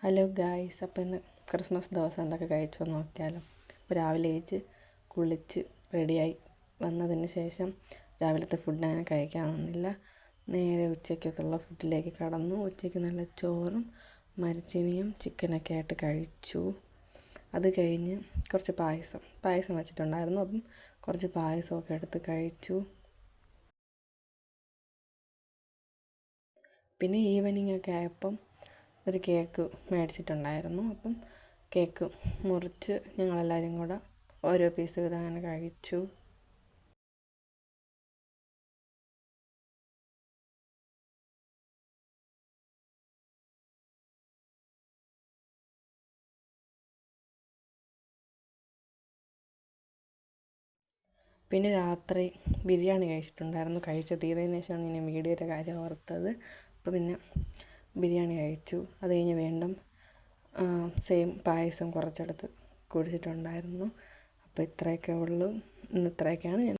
Hello guys, അപ്പോൾ ഇന്ന് Christmas ദിവസം എന്തൊക്കെ കഴിച്ചോ നോക്കിയാലോ. അപ്പോൾ രാവിലെ എഴുന്നേറ്റ് കുളിച്ച് റെഡിയായി വന്നതിന് ശേഷം രാവിലത്തെ ഫുഡ് അങ്ങനെ കഴിക്കാൻ നിന്നില്ല. നേരെ ഉച്ചയ്ക്കൊക്കെയുള്ള ഫുഡിലേക്ക് കടന്നു. ഉച്ചയ്ക്ക് നല്ല ചോറും മരച്ചിനിയും ചിക്കനൊക്കെ ആയിട്ട് കഴിച്ചു. അത് കഴിഞ്ഞ് കുറച്ച് പായസം വെച്ചിട്ടുണ്ടായിരുന്നു. അപ്പം കുറച്ച് പായസമൊക്കെ എടുത്ത് കഴിച്ചു. പിന്നെ ഈവനിങ് ഒക്കെ ആയപ്പം ഒരു കേക്ക് മേടിച്ചിട്ടുണ്ടായിരുന്നു. അപ്പം കേക്ക് മുറിച്ച് ഞങ്ങളെല്ലാവരും കൂടെ ഓരോ പീസ് വീതം അങ്ങനെ കഴിച്ചു. പിന്നെ രാത്രി ബിരിയാണി കഴിച്ചിട്ടുണ്ടായിരുന്നു. കഴിച്ച് തീർന്നതിന് ശേഷമാണ് ഞാൻ വീഡിയോയുടെ കാര്യം ഓർത്തത്. അപ്പോൾ പിന്നെ ബിരിയാണി കഴിച്ചു. അത് കഴിഞ്ഞ് വീണ്ടും സെയിം പായസം കുറച്ചെടുത്ത് കുടിച്ചിട്ടുണ്ടായിരുന്നു. അപ്പോൾ ഇത്രയൊക്കെ ഉള്ളൂ. ഇന്ന് ഇത്രയൊക്കെയാണ് ഞാൻ